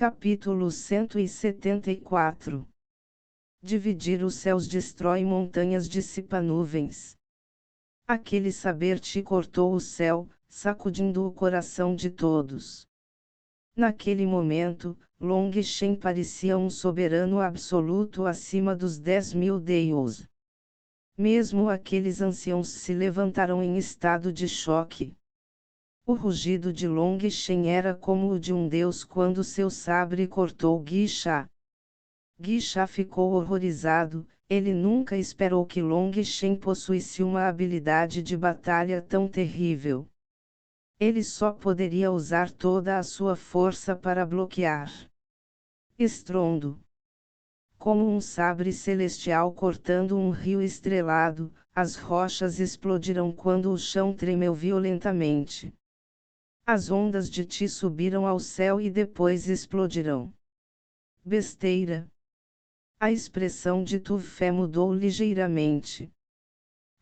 Capítulo 174. Dividir os céus destrói montanhas, dissipa nuvens. Aquele saber te cortou o céu, sacudindo o coração de todos. Naquele momento, Long Shen parecia um soberano absoluto acima dos 10.000 deuses. Mesmo aqueles anciãos se levantaram em estado de choque. O rugido de Long Shen era como o de um deus quando seu sabre cortou Guixia. Guixia ficou horrorizado, ele nunca esperou que Long Shen possuísse uma habilidade de batalha tão terrível. Ele só poderia usar toda a sua força para bloquear. Estrondo. Como um sabre celestial cortando um rio estrelado, as rochas explodiram quando o chão tremeu violentamente. As ondas de Ti subiram ao céu e depois explodirão. Besteira. A expressão de Tu Fé mudou ligeiramente.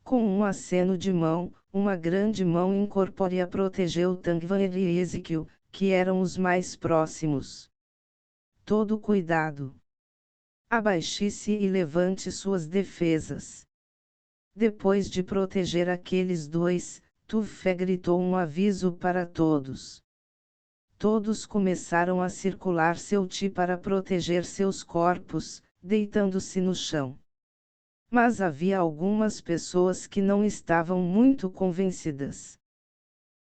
Com um aceno de mão, uma grande mão incorpórea protegeu Tangvanher e Ezequiel, que eram os mais próximos. Todo cuidado. Abaixe-se e levante suas defesas. Depois de proteger aqueles dois, Tu Fé gritou um aviso para todos. Todos começaram a circular seu Ti para proteger seus corpos, deitando-se no chão. Mas havia algumas pessoas que não estavam muito convencidas.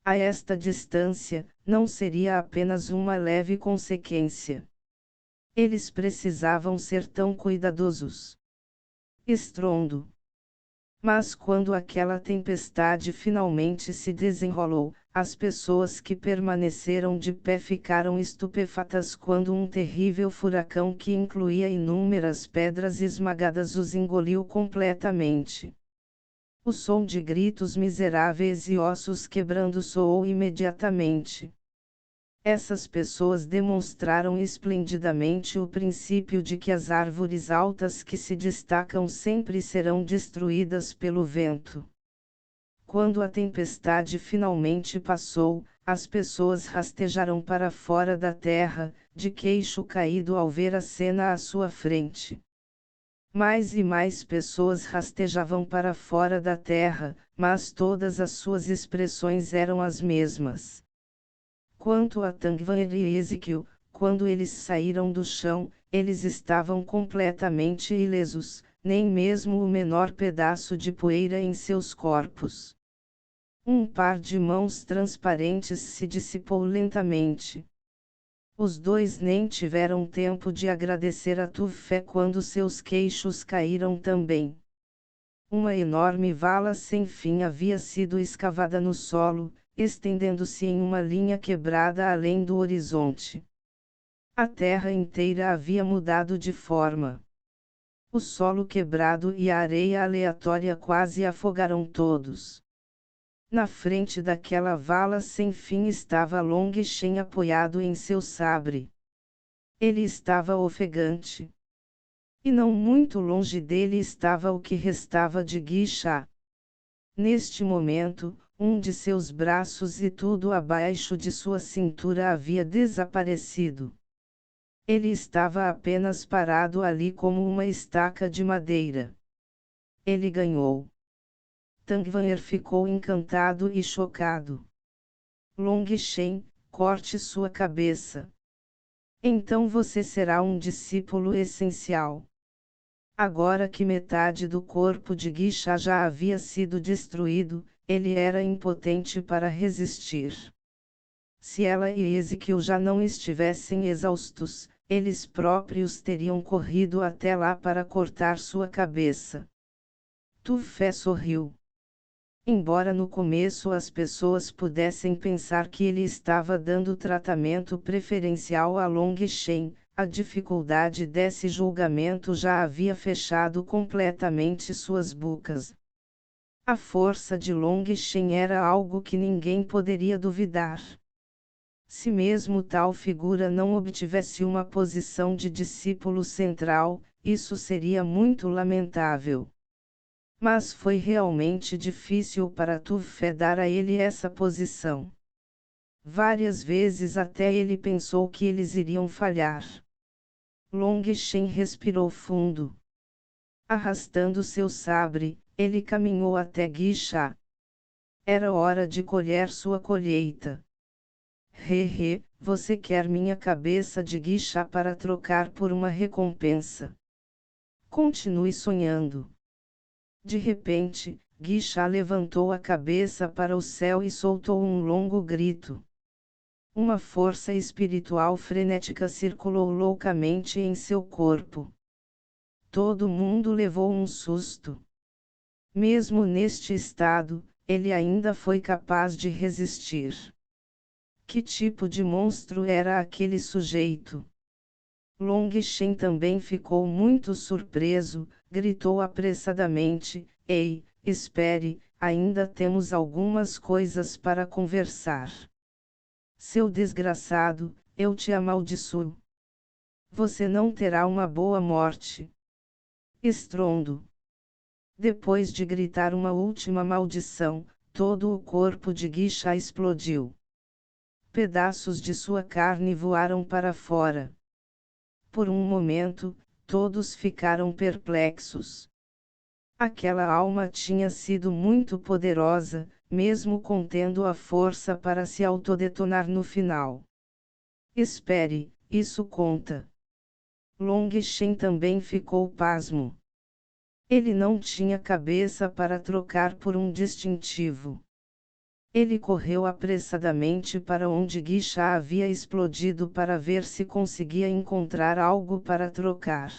A esta distância, não seria apenas uma leve consequência. Eles precisavam ser tão cuidadosos. Estrondo. Mas quando aquela tempestade finalmente se desenrolou, as pessoas que permaneceram de pé ficaram estupefatas quando um terrível furacão que incluía inúmeras pedras esmagadas os engoliu completamente. O som de gritos miseráveis e ossos quebrando soou imediatamente. Essas pessoas demonstraram esplendidamente o princípio de que as árvores altas que se destacam sempre serão destruídas pelo vento. Quando a tempestade finalmente passou, as pessoas rastejaram para fora da terra, de queixo caído ao ver a cena à sua frente. Mais e mais pessoas rastejavam para fora da terra, mas todas as suas expressões eram as mesmas. Quanto a Tangvanher e Ezequiel, quando eles saíram do chão, eles estavam completamente ilesos, nem mesmo o menor pedaço de poeira em seus corpos. Um par de mãos transparentes se dissipou lentamente. Os dois nem tiveram tempo de agradecer a Tu Fé quando seus queixos caíram também. Uma enorme vala sem fim havia sido escavada no solo, estendendo-se em uma linha quebrada além do horizonte. A terra inteira havia mudado de forma. O solo quebrado e a areia aleatória quase afogaram todos. Na frente daquela vala sem fim estava Long Shen apoiado em seu sabre. Ele estava ofegante. E não muito longe dele estava o que restava de Guixia. Neste momento, um de seus braços e tudo abaixo de sua cintura havia desaparecido. Ele estava apenas parado ali como uma estaca de madeira. Ele ganhou. Tangvanher ficou encantado e chocado. Long Shen, corte sua cabeça. Então você será um discípulo essencial. Agora que metade do corpo de Guixia já havia sido destruído, ele era impotente para resistir. Se ela e Ezequiel já não estivessem exaustos, eles próprios teriam corrido até lá para cortar sua cabeça. Tu Fé sorriu. Embora no começo as pessoas pudessem pensar que ele estava dando tratamento preferencial a Long Shen, a dificuldade desse julgamento já havia fechado completamente suas bocas. A força de Long Shen era algo que ninguém poderia duvidar. Se mesmo tal figura não obtivesse uma posição de discípulo central, isso seria muito lamentável. Mas foi realmente difícil para Tu Fé dar a ele essa posição. Várias vezes até ele pensou que eles iriam falhar. Long Shen respirou fundo. Arrastando seu sabre, ele caminhou até Guixa. Era hora de colher sua colheita. Você quer minha cabeça de Guixa para trocar por uma recompensa? Continue sonhando. De repente, Guixa levantou a cabeça para o céu e soltou um longo grito. Uma força espiritual frenética circulou loucamente em seu corpo. Todo mundo levou um susto. Mesmo neste estado, ele ainda foi capaz de resistir. Que tipo de monstro era aquele sujeito? Long Shen também ficou muito surpreso, gritou apressadamente: Ei, espere, ainda temos algumas coisas para conversar. Seu desgraçado, eu te amaldiçoo. Você não terá uma boa morte. Estrondo. Depois de gritar uma última maldição, todo o corpo de Guixa explodiu. Pedaços de sua carne voaram para fora. Por um momento, todos ficaram perplexos. Aquela alma tinha sido muito poderosa, mesmo contendo a força para se autodetonar no final. Espere, isso conta. Long Shen também ficou pasmo. Ele não tinha cabeça para trocar por um distintivo. Ele correu apressadamente para onde Guixa havia explodido para ver se conseguia encontrar algo para trocar.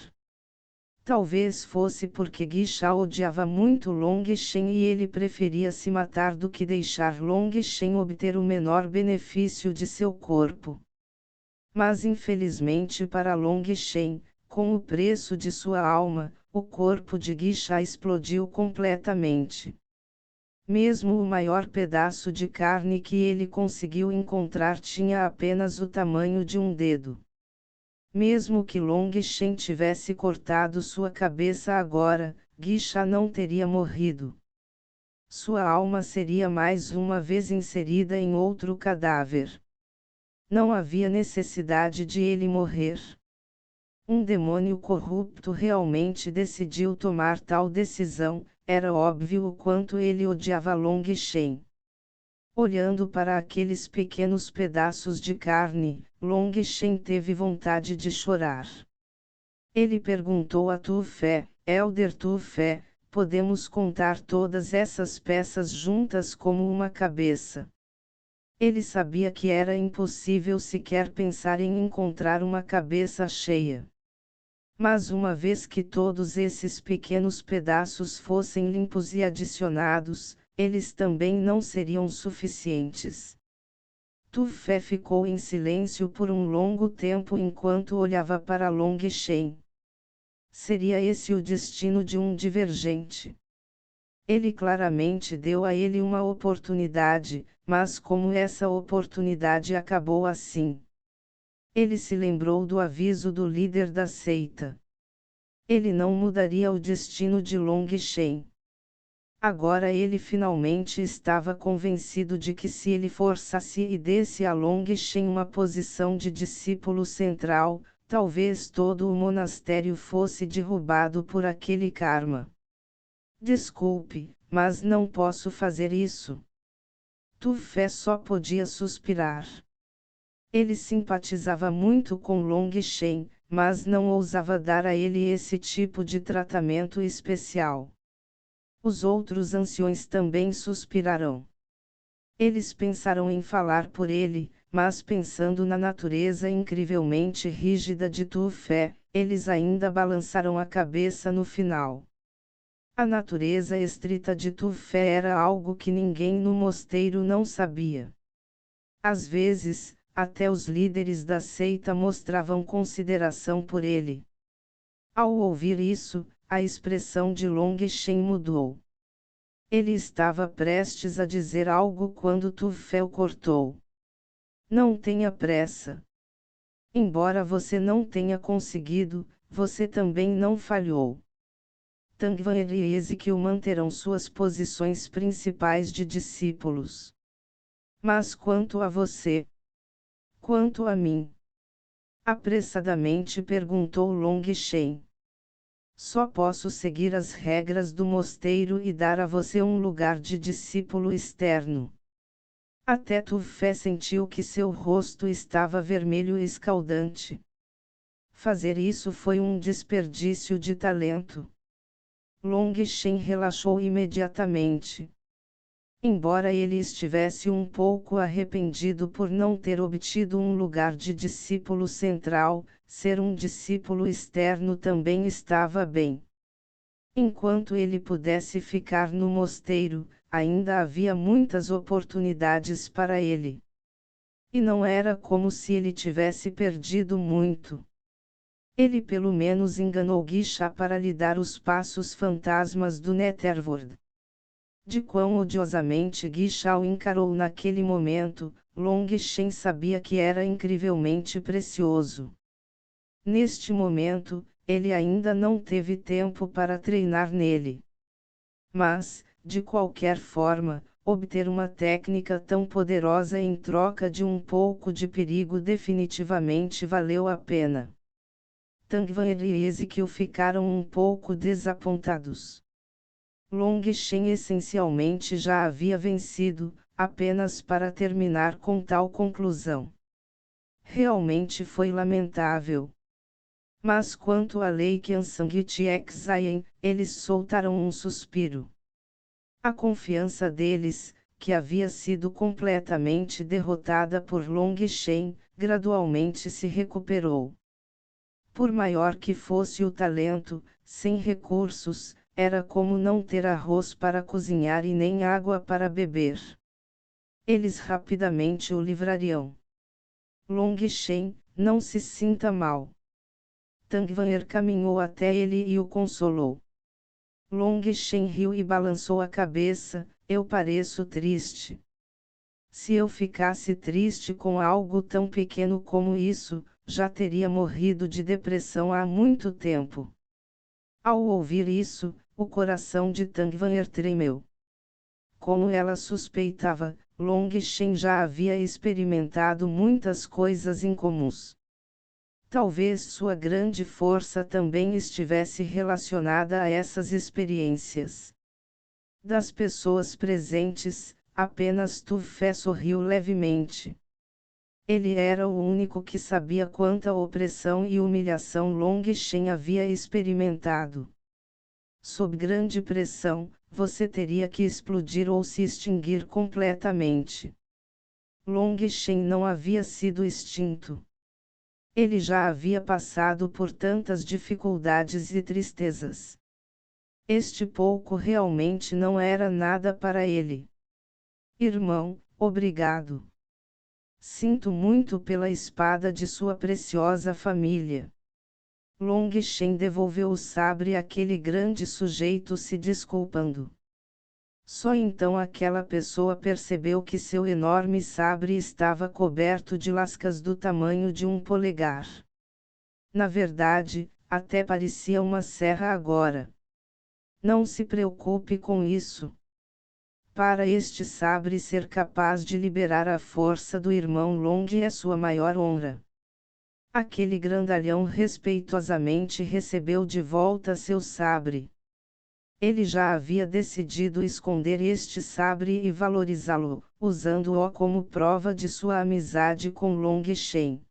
Talvez fosse porque Guixa odiava muito Long Shen e ele preferia se matar do que deixar Long Shen obter o menor benefício de seu corpo. Mas infelizmente para Long Shen, com o preço de sua alma, o corpo de Guixa explodiu completamente. Mesmo o maior pedaço de carne que ele conseguiu encontrar tinha apenas o tamanho de um dedo. Mesmo que Long Shen tivesse cortado sua cabeça agora, Guixa não teria morrido. Sua alma seria mais uma vez inserida em outro cadáver. Não havia necessidade de ele morrer. Um demônio corrupto realmente decidiu tomar tal decisão. Era óbvio o quanto ele odiava Long Shen. Olhando para aqueles pequenos pedaços de carne, Long Shen teve vontade de chorar. Ele perguntou a Tu Fé: Elder Tu Fé, podemos contar todas essas peças juntas como uma cabeça? Ele sabia que era impossível sequer pensar em encontrar uma cabeça cheia. Mas uma vez que todos esses pequenos pedaços fossem limpos e adicionados, eles também não seriam suficientes. Tu Fé ficou em silêncio por um longo tempo enquanto olhava para Long Shen. Seria esse o destino de um divergente? Ele claramente deu a ele uma oportunidade, mas como essa oportunidade acabou assim? Ele se lembrou do aviso do líder da seita. Ele não mudaria o destino de Long Shen. Agora ele finalmente estava convencido de que se ele forçasse e desse a Long Shen uma posição de discípulo central, talvez todo o monastério fosse derrubado por aquele karma. Desculpe, mas não posso fazer isso. Tu Fé só podia suspirar. Ele simpatizava muito com Long Shen, mas não ousava dar a ele esse tipo de tratamento especial. Os outros anciões também suspiraram. Eles pensaram em falar por ele, mas pensando na natureza incrivelmente rígida de Tu Fé, eles ainda balançaram a cabeça no final. A natureza estrita de Tu Fé era algo que ninguém no mosteiro não sabia. Às vezes, até os líderes da seita mostravam consideração por ele. Ao ouvir isso, a expressão de Long Shen mudou. Ele estava prestes a dizer algo quando Tu Fé o cortou. Não tenha pressa. Embora você não tenha conseguido, você também não falhou. Tangvan e Ezequiel manterão suas posições principais de discípulos. Mas quanto a você? Quanto a mim? Apressadamente perguntou Long Shen. Só posso seguir as regras do mosteiro e dar a você um lugar de discípulo externo. Até Tu Fé sentiu que seu rosto estava vermelho e escaldante. Fazer isso foi um desperdício de talento. Long Shen relaxou imediatamente. Embora ele estivesse um pouco arrependido por não ter obtido um lugar de discípulo central, ser um discípulo externo também estava bem. Enquanto ele pudesse ficar no mosteiro, ainda havia muitas oportunidades para ele. E não era como se ele tivesse perdido muito. Ele pelo menos enganou Guixa para lhe dar os passos fantasmas do Netherworld. De quão odiosamente Guixa o encarou naquele momento, Long Shen sabia que era incrivelmente precioso. Neste momento, ele ainda não teve tempo para treinar nele. Mas, de qualquer forma, obter uma técnica tão poderosa em troca de um pouco de perigo definitivamente valeu a pena. Tangvan e Ezekiel ficaram um pouco desapontados. Long Shen essencialmente já havia vencido, apenas para terminar com tal conclusão. Realmente foi lamentável. Mas quanto a Lei Qiansang e Tiexayen, eles soltaram um suspiro. A confiança deles, que havia sido completamente derrotada por Long Shen, gradualmente se recuperou. Por maior que fosse o talento, sem recursos, era como não ter arroz para cozinhar e nem água para beber. Eles rapidamente o livrariam. Long Shen, não se sinta mal. Tangvaner caminhou até ele e o consolou. Long Shen riu e balançou a cabeça, eu pareço triste. Se eu ficasse triste com algo tão pequeno como isso, já teria morrido de depressão há muito tempo. Ao ouvir isso, o coração de Tangvaner tremeu. Como ela suspeitava, Long Shen já havia experimentado muitas coisas incomuns. Talvez sua grande força também estivesse relacionada a essas experiências. Das pessoas presentes, apenas Tu Fé sorriu levemente. Ele era o único que sabia quanta opressão e humilhação Long Shen havia experimentado. Sob grande pressão, você teria que explodir ou se extinguir completamente. Long Shen não havia sido extinto. Ele já havia passado por tantas dificuldades e tristezas. Este pouco realmente não era nada para ele. Irmão, obrigado. Sinto muito pela espada de sua preciosa família. Long Shen devolveu o sabre àquele grande sujeito se desculpando. Só então aquela pessoa percebeu que seu enorme sabre estava coberto de lascas do tamanho de um polegar. Na verdade, até parecia uma serra agora. Não se preocupe com isso. Para este sabre ser capaz de liberar a força do irmão Long é sua maior honra. Aquele grandalhão respeitosamente recebeu de volta seu sabre. Ele já havia decidido esconder este sabre e valorizá-lo, usando-o como prova de sua amizade com Long Shen.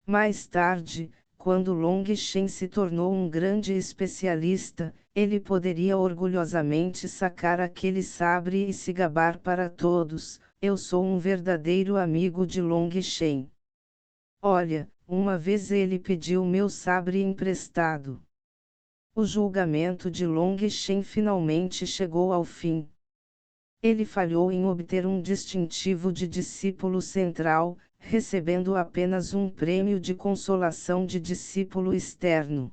Mais tarde, quando Long Shen se tornou um grande especialista, ele poderia orgulhosamente sacar aquele sabre e se gabar para todos: eu sou um verdadeiro amigo de Long Shen. Olha, uma vez ele pediu meu sabre emprestado. O julgamento de Long Shen finalmente chegou ao fim. Ele falhou em obter um distintivo de discípulo central, recebendo apenas um prêmio de consolação de discípulo externo.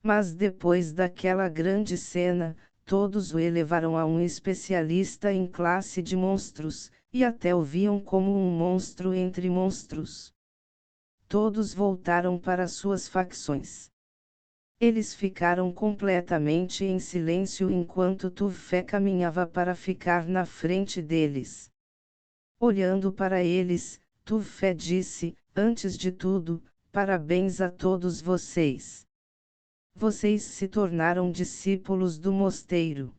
Mas depois daquela grande cena, todos o elevaram a um especialista em classe de monstros, e até o viam como um monstro entre monstros. Todos voltaram para suas facções. Eles ficaram completamente em silêncio enquanto Tu Fé caminhava para ficar na frente deles. Olhando para eles, Tufé disse: antes de tudo, parabéns a todos vocês. Vocês se tornaram discípulos do mosteiro.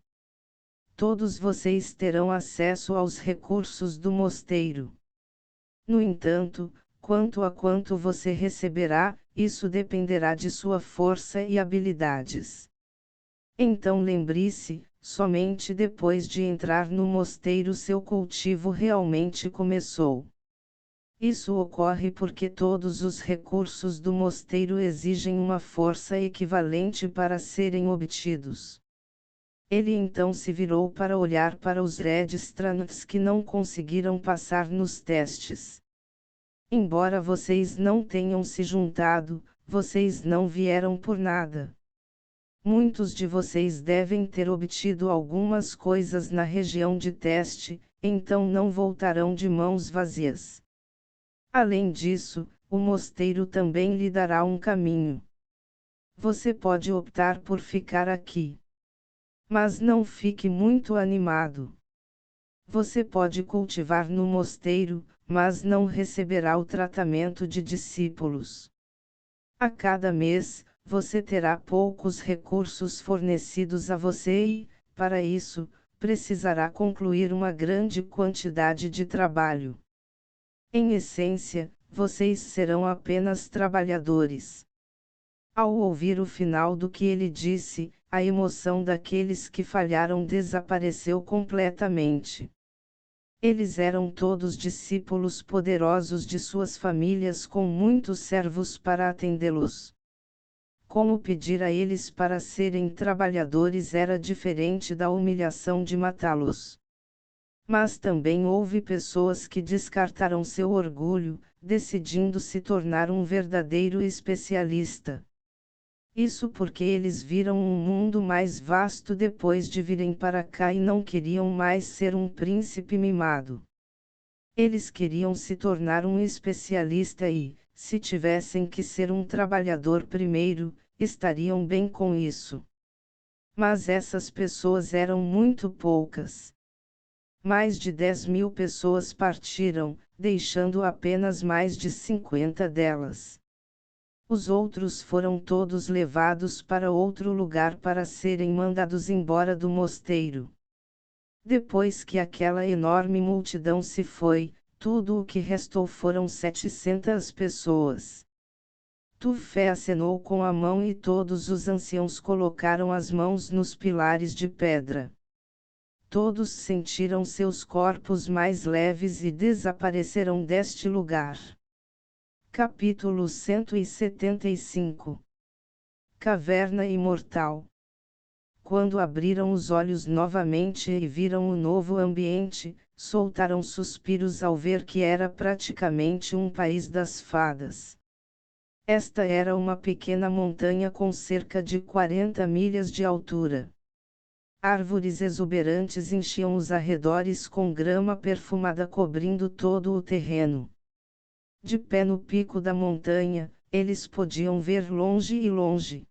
Todos vocês terão acesso aos recursos do mosteiro. No entanto, quanto a quanto você receberá, isso dependerá de sua força e habilidades. Então lembre-se, somente depois de entrar no mosteiro seu cultivo realmente começou. Isso ocorre porque todos os recursos do mosteiro exigem uma força equivalente para serem obtidos. Ele então se virou para olhar para os Redstrands que não conseguiram passar nos testes. Embora vocês não tenham se juntado, vocês não vieram por nada. Muitos de vocês devem ter obtido algumas coisas na região de teste, então não voltarão de mãos vazias. Além disso, o mosteiro também lhe dará um caminho. Você pode optar por ficar aqui. Mas não fique muito animado. Você pode cultivar no mosteiro, mas não receberá o tratamento de discípulos. A cada mês, você terá poucos recursos fornecidos a você e, para isso, precisará concluir uma grande quantidade de trabalho. Em essência, vocês serão apenas trabalhadores. Ao ouvir o final do que ele disse, a emoção daqueles que falharam desapareceu completamente. Eles eram todos discípulos poderosos de suas famílias com muitos servos para atendê-los. Como pedir a eles para serem trabalhadores era diferente da humilhação de matá-los. Mas também houve pessoas que descartaram seu orgulho, decidindo se tornar um verdadeiro especialista. Isso porque eles viram um mundo mais vasto depois de virem para cá e não queriam mais ser um príncipe mimado. Eles queriam se tornar um especialista e, se tivessem que ser um trabalhador primeiro, estariam bem com isso. Mas essas pessoas eram muito poucas. Mais de 10.000 pessoas partiram, deixando apenas mais de 50 delas. Os outros foram todos levados para outro lugar para serem mandados embora do mosteiro. Depois que aquela enorme multidão se foi, tudo o que restou foram 700 pessoas. Tufé acenou com a mão e todos os anciãos colocaram as mãos nos pilares de pedra. Todos sentiram seus corpos mais leves e desapareceram deste lugar. Capítulo 175 Caverna Imortal. Quando abriram os olhos novamente e viram o novo ambiente, soltaram suspiros ao ver que era praticamente um país das fadas. Esta era uma pequena montanha com cerca de 40 milhas de altura. Árvores exuberantes enchiam os arredores com grama perfumada cobrindo todo o terreno. De pé no pico da montanha, eles podiam ver longe e longe.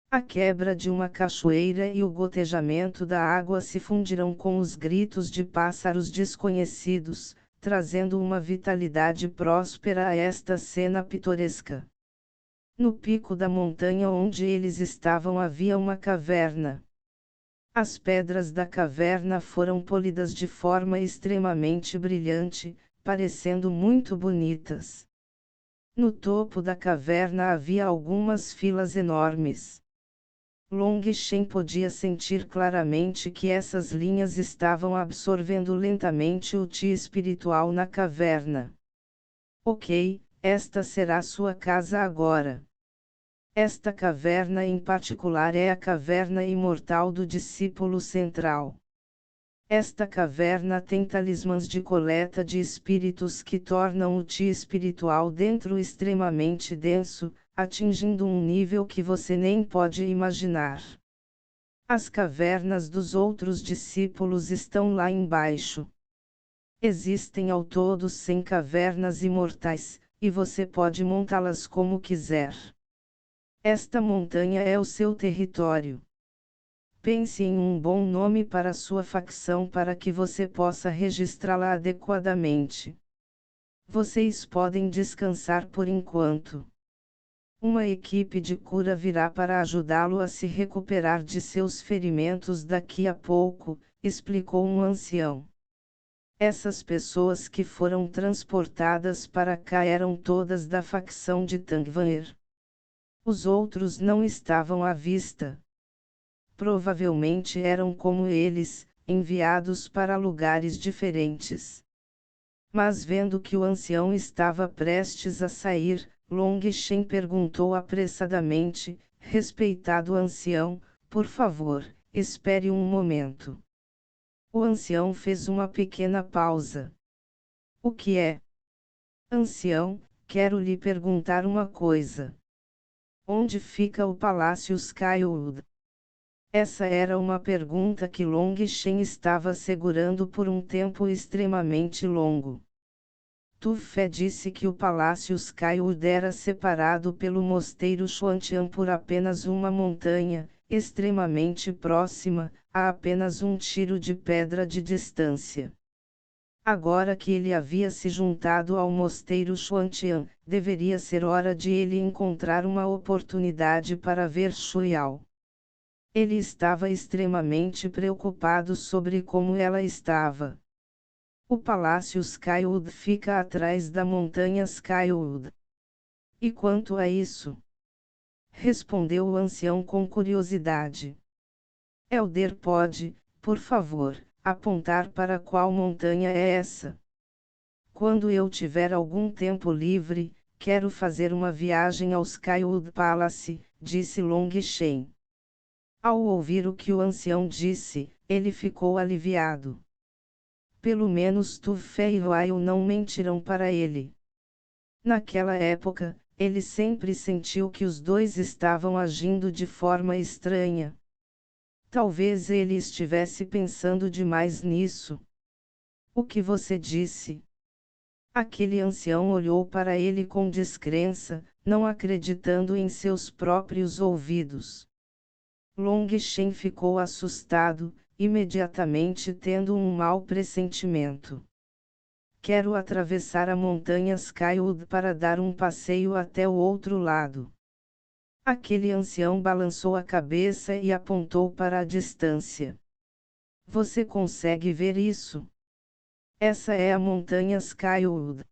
A quebra de uma cachoeira e o gotejamento da água se fundiram com os gritos de pássaros desconhecidos, trazendo uma vitalidade próspera a esta cena pitoresca. No pico da montanha onde eles estavam havia uma caverna. As pedras da caverna foram polidas de forma extremamente brilhante, parecendo muito bonitas. No topo da caverna havia algumas filas enormes. Long Shen podia sentir claramente que essas linhas estavam absorvendo lentamente o Ti espiritual na caverna. Ok, esta será sua casa agora. Esta caverna em particular é a caverna imortal do discípulo central. Esta caverna tem talismãs de coleta de espíritos que tornam o Ti espiritual dentro extremamente denso, atingindo um nível que você nem pode imaginar. As cavernas dos outros discípulos estão lá embaixo. Existem ao todo 100 cavernas imortais, e você pode montá-las como quiser. Esta montanha é o seu território. Pense em um bom nome para sua facção para que você possa registrá-la adequadamente. Vocês podem descansar por enquanto. Uma equipe de cura virá para ajudá-lo a se recuperar de seus ferimentos daqui a pouco, explicou um ancião. Essas pessoas que foram transportadas para cá eram todas da facção de Tangvanir. Os outros não estavam à vista. Provavelmente eram como eles, enviados para lugares diferentes. Mas vendo que o ancião estava prestes a sair, Long Shen perguntou apressadamente: respeitado ancião, por favor, espere um momento. O ancião fez uma pequena pausa. O que é? Ancião, quero lhe perguntar uma coisa. Onde fica o Palácio Skywood? Essa era uma pergunta que Long Shen estava segurando por um tempo extremamente longo. Tu Fé disse que o Palácio Skywood era separado pelo Mosteiro Xuantian por apenas uma montanha, extremamente próxima, a apenas um tiro de pedra de distância. Agora que ele havia se juntado ao Mosteiro Xuantian, deveria ser hora de ele encontrar uma oportunidade para ver Shuiao. Ele estava extremamente preocupado sobre como ela estava. O Palácio Skywood fica atrás da montanha Skywood. E quanto a isso? Respondeu o ancião com curiosidade. Elder pode, por favor, apontar para qual montanha é essa? Quando eu tiver algum tempo livre, quero fazer uma viagem ao Skywood Palace, disse Long Shen. Ao ouvir o que o ancião disse, ele ficou aliviado. Pelo menos Tu Fé e Huayu não mentirão para ele. Naquela época, ele sempre sentiu que os dois estavam agindo de forma estranha. Talvez ele estivesse pensando demais nisso. O que você disse? Aquele ancião olhou para ele com descrença, não acreditando em seus próprios ouvidos. Long Shen ficou assustado, imediatamente tendo um mau pressentimento. Quero atravessar a montanha Skywood para dar um passeio até o outro lado. Aquele ancião balançou a cabeça e apontou para a distância. Você consegue ver isso? Essa é a montanha Skywood.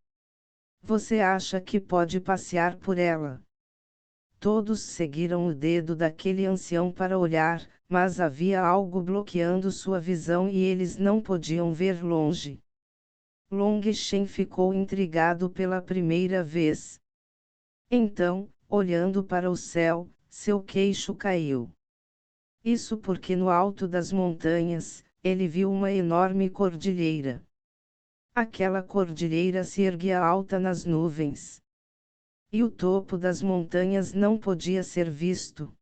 Você acha que pode passear por ela? Todos seguiram o dedo daquele ancião para olhar, mas havia algo bloqueando sua visão e eles não podiam ver longe. Long Shen ficou intrigado pela primeira vez. Então, olhando para o céu, seu queixo caiu. Isso porque no alto das montanhas, ele viu uma enorme cordilheira. Aquela cordilheira se erguia alta nas nuvens. E o topo das montanhas não podia ser visto.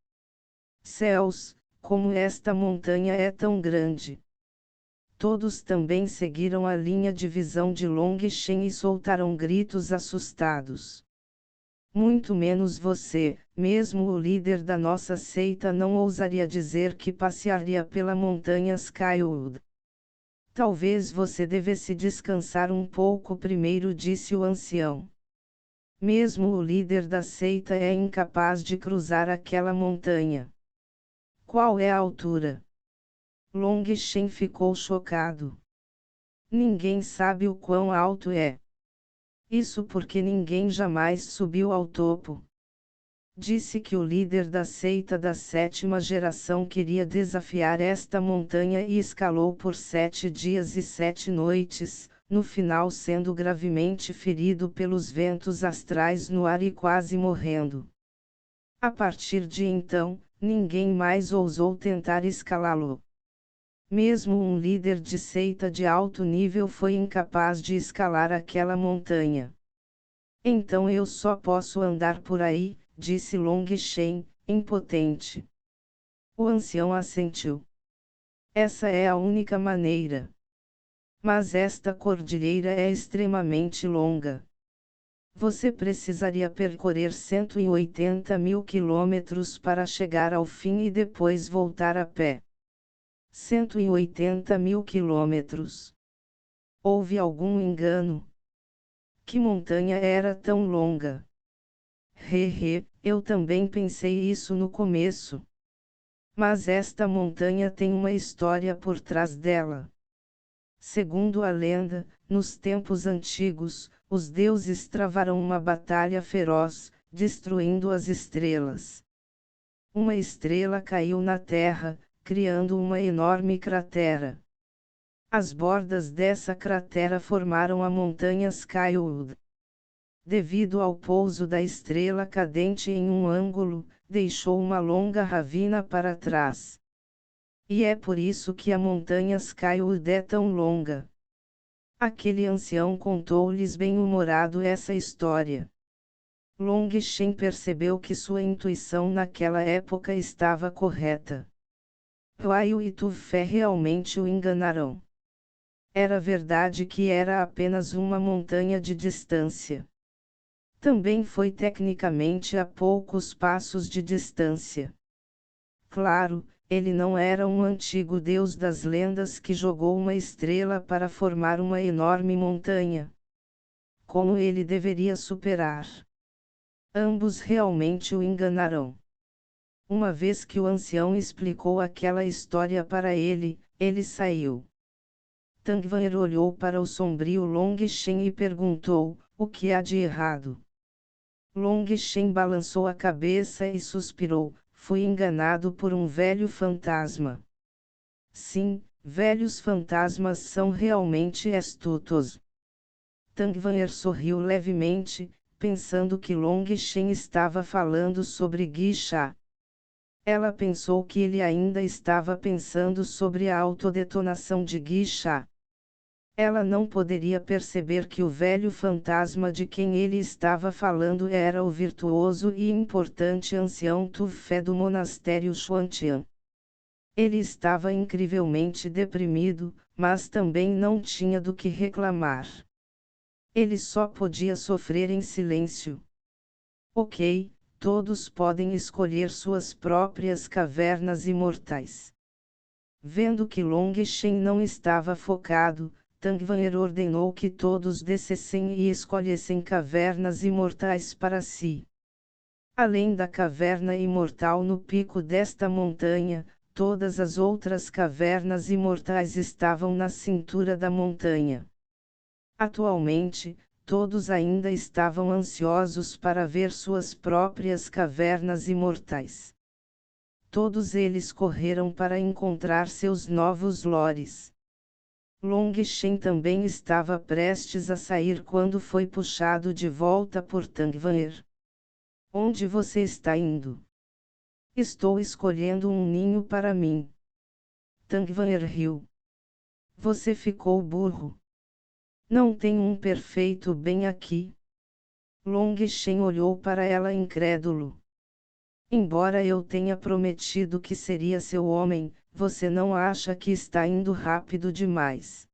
Céus, como esta montanha é tão grande! Todos também seguiram a linha de visão de Long Shen e soltaram gritos assustados. Muito menos você, mesmo o líder da nossa seita não ousaria dizer que passearia pela montanha Skywood. Talvez você devesse descansar um pouco primeiro, disse o ancião. Mesmo o líder da seita é incapaz de cruzar aquela montanha. Qual é a altura? Long Shen ficou chocado. Ninguém sabe o quão alto é. Isso porque ninguém jamais subiu ao topo. Disse que o líder da seita da 7ª geração queria desafiar esta montanha e escalou por 7 dias e 7 noites, no final sendo gravemente ferido pelos ventos astrais no ar e quase morrendo. A partir de então, ninguém mais ousou tentar escalá-lo. Mesmo um líder de seita de alto nível foi incapaz de escalar aquela montanha. Então eu só posso andar por aí, disse Long Shen, impotente. O ancião assentiu. Essa é a única maneira. Mas esta cordilheira é extremamente longa. Você precisaria percorrer 180 mil quilômetros para chegar ao fim e depois voltar a pé. 180.000 quilômetros. Houve algum engano? Que montanha era tão longa? Eu também pensei isso no começo. Mas esta montanha tem uma história por trás dela. Segundo a lenda, nos tempos antigos, os deuses travaram uma batalha feroz, destruindo as estrelas. Uma estrela caiu na terra, criando uma enorme cratera. As bordas dessa cratera formaram a montanha Skywood. Devido ao pouso da estrela cadente em um ângulo, deixou uma longa ravina para trás. E é por isso que a montanha Skywood é tão longa. Aquele ancião contou-lhes bem-humorado essa história. Long Shen percebeu que sua intuição naquela época estava correta. Huayu e Tu Fé realmente o enganaram. Era verdade que era apenas uma montanha de distância. Também foi tecnicamente a poucos passos de distância. Claro, ele não era um antigo deus das lendas que jogou uma estrela para formar uma enorme montanha. Como ele deveria superar? Ambos realmente o enganaram. Uma vez que o ancião explicou aquela história para ele, ele saiu. Tangvaer olhou para o sombrio Long Shen e perguntou: o que há de errado? Long Shen balançou a cabeça e suspirou: fui enganado por um velho fantasma. Sim, velhos fantasmas são realmente astutos. Tangvaer sorriu levemente, pensando que Long Shen estava falando sobre Guixia. Ela pensou que ele ainda estava pensando sobre a autodetonação de Guixia. Ela não poderia perceber que o velho fantasma de quem ele estava falando era o virtuoso e importante ancião Tu Fé do monastério Xuantian. Ele estava incrivelmente deprimido, mas também não tinha do que reclamar. Ele só podia sofrer em silêncio. Ok, todos podem escolher suas próprias cavernas imortais. Vendo que Long Shen não estava focado, Tangvaer ordenou que todos descessem e escolhessem cavernas imortais para si. Além da caverna imortal no pico desta montanha, todas as outras cavernas imortais estavam na cintura da montanha. Atualmente, todos ainda estavam ansiosos para ver suas próprias cavernas imortais. Todos eles correram para encontrar seus novos lores. Long Shen também estava prestes a sair quando foi puxado de volta por Tangvaer. Onde você está indo? Estou escolhendo um ninho para mim. Tangvaer riu. Você ficou burro. Não tem um perfeito bem aqui. Long Shen olhou para ela incrédulo. Embora eu tenha prometido que seria seu homem, você não acha que está indo rápido demais?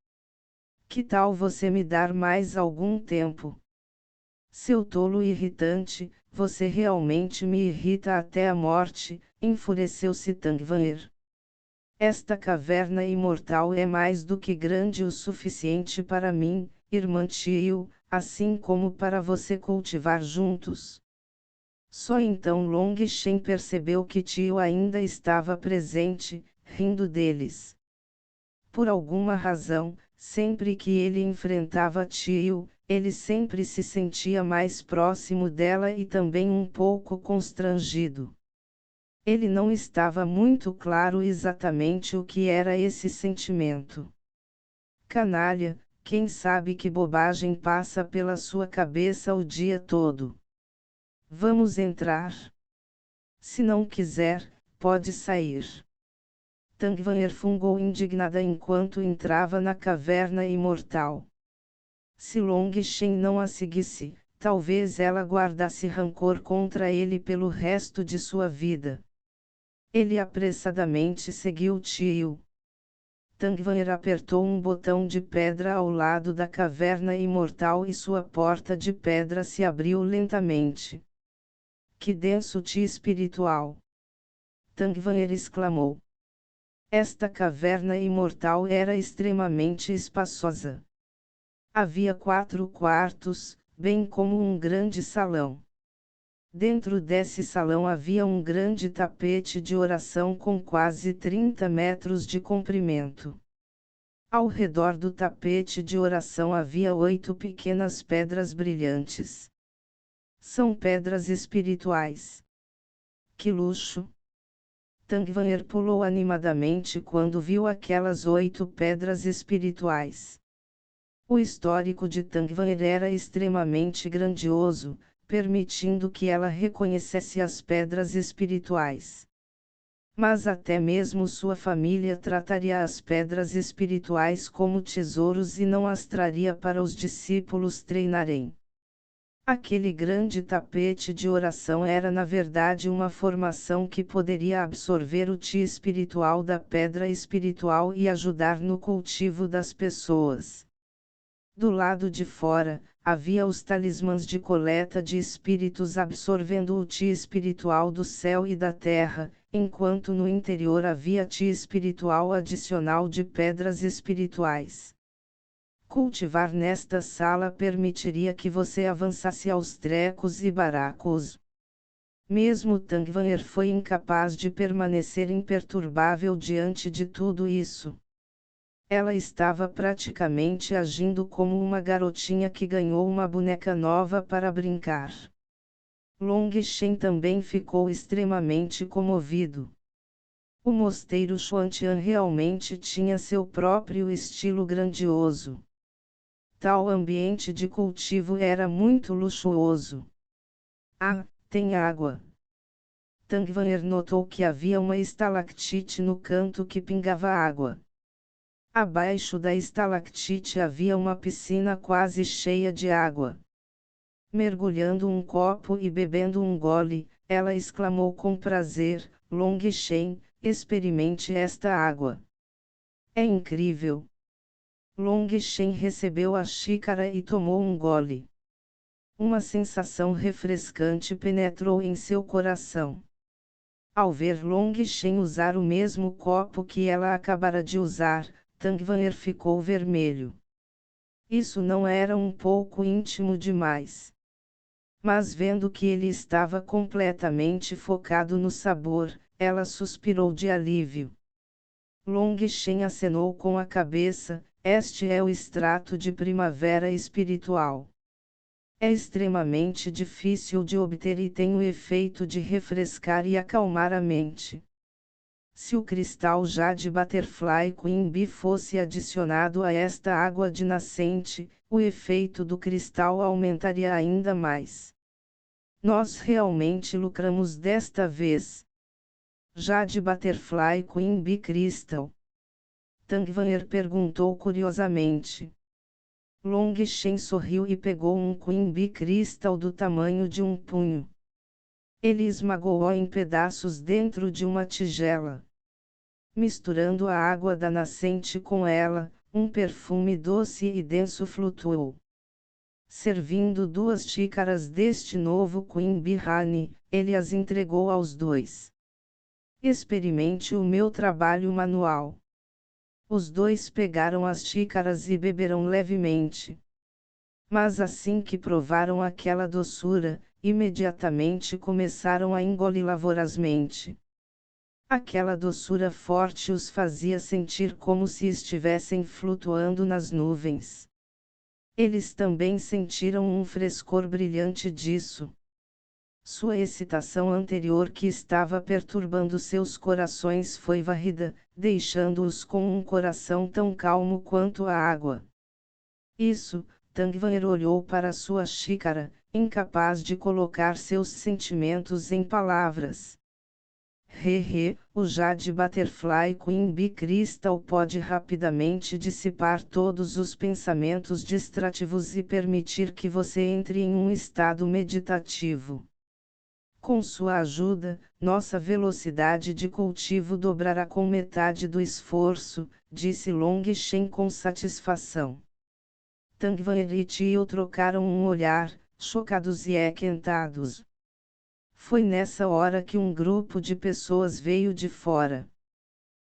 Que tal você me dar mais algum tempo? Seu tolo irritante, você realmente me irrita até a morte, enfureceu-se Tangvaer. Esta caverna imortal é mais do que grande o suficiente para mim, irmã Tio, assim como para você cultivar juntos. Só então Long Shen percebeu que Tio ainda estava presente, rindo deles. Por alguma razão, sempre que ele enfrentava Tio, ele sempre se sentia mais próximo dela e também um pouco constrangido. Ele não estava muito claro exatamente o que era esse sentimento. Canalha, quem sabe que bobagem passa pela sua cabeça o dia todo? Vamos entrar? Se não quiser, pode sair. Tangvaer fungou indignada enquanto entrava na caverna imortal. Se Long Shen não a seguisse, talvez ela guardasse rancor contra ele pelo resto de sua vida. Ele apressadamente seguiu Tio. Tangvaer apertou um botão de pedra ao lado da caverna imortal e sua porta de pedra se abriu lentamente. Que denso Ti espiritual! Tangvaer exclamou. Esta caverna imortal era extremamente espaçosa. Havia 4 quartos, bem como um grande salão. Dentro desse salão havia um grande tapete de oração com quase 30 metros de comprimento. Ao redor do tapete de oração havia 8 pequenas pedras brilhantes. São pedras espirituais. Que luxo! Tangvanher pulou animadamente quando viu aquelas 8 pedras espirituais. O histórico de Tangvanher era extremamente grandioso, permitindo que ela reconhecesse as pedras espirituais. Mas até mesmo sua família trataria as pedras espirituais como tesouros e não as traria para os discípulos treinarem. Aquele grande tapete de oração era na verdade uma formação que poderia absorver o chi espiritual da pedra espiritual e ajudar no cultivo das pessoas. Do lado de fora, havia os talismãs de coleta de espíritos absorvendo o chi espiritual do céu e da terra, enquanto no interior havia chi espiritual adicional de pedras espirituais. Cultivar nesta sala permitiria que você avançasse aos trecos e baracos. Mesmo Tangvanher foi incapaz de permanecer imperturbável diante de tudo isso. Ela estava praticamente agindo como uma garotinha que ganhou uma boneca nova para brincar. Long Shen também ficou extremamente comovido. O mosteiro Xuantian realmente tinha seu próprio estilo grandioso. Tal ambiente de cultivo era muito luxuoso. Ah, tem água. Tangvanher notou que havia uma estalactite no canto que pingava água. Abaixo da estalactite havia uma piscina quase cheia de água. Mergulhando um copo e bebendo um gole, ela exclamou com prazer: Long Shen, experimente esta água. É incrível. Long Shen recebeu a xícara e tomou um gole. Uma sensação refrescante penetrou em seu coração. Ao ver Long Shen usar o mesmo copo que ela acabara de usar, Tangvanher ficou vermelho. Isso não era um pouco íntimo demais. Mas vendo que ele estava completamente focado no sabor, ela suspirou de alívio. Long Shen acenou com a cabeça: este é o extrato de primavera espiritual. É extremamente difícil de obter e tem o efeito de refrescar e acalmar a mente. Se o cristal Jade Butterfly Queen Bee fosse adicionado a esta água de nascente, o efeito do cristal aumentaria ainda mais. Nós realmente lucramos desta vez. Jade Butterfly Queen Bee Crystal. Tangvanher perguntou curiosamente. Long Shen sorriu e pegou um Queen Bee Crystal do tamanho de um punho. Ele esmagou-o em pedaços dentro de uma tigela. Misturando a água da nascente com ela, um perfume doce e denso flutuou. Servindo 2 xícaras deste novo Queen Bee Honey, ele as entregou aos dois. Experimente o meu trabalho manual. Os dois pegaram as xícaras e beberam levemente. Mas assim que provaram aquela doçura, imediatamente começaram a engoli-la vorazmente. Aquela doçura forte os fazia sentir como se estivessem flutuando nas nuvens. Eles também sentiram um frescor brilhante disso. Sua excitação anterior que estava perturbando seus corações foi varrida, deixando-os com um coração tão calmo quanto a água. Isso, Tangvanher olhou para sua xícara, incapaz de colocar seus sentimentos em palavras. O Jade Butterfly Queen Bee Crystal pode rapidamente dissipar todos os pensamentos distrativos e permitir que você entre em um estado meditativo. Com sua ajuda, nossa velocidade de cultivo dobrará com metade do esforço, disse Long Shen com satisfação. Tangvanher e Tio trocaram um olhar, chocados e aquentados. Foi nessa hora que um grupo de pessoas veio de fora.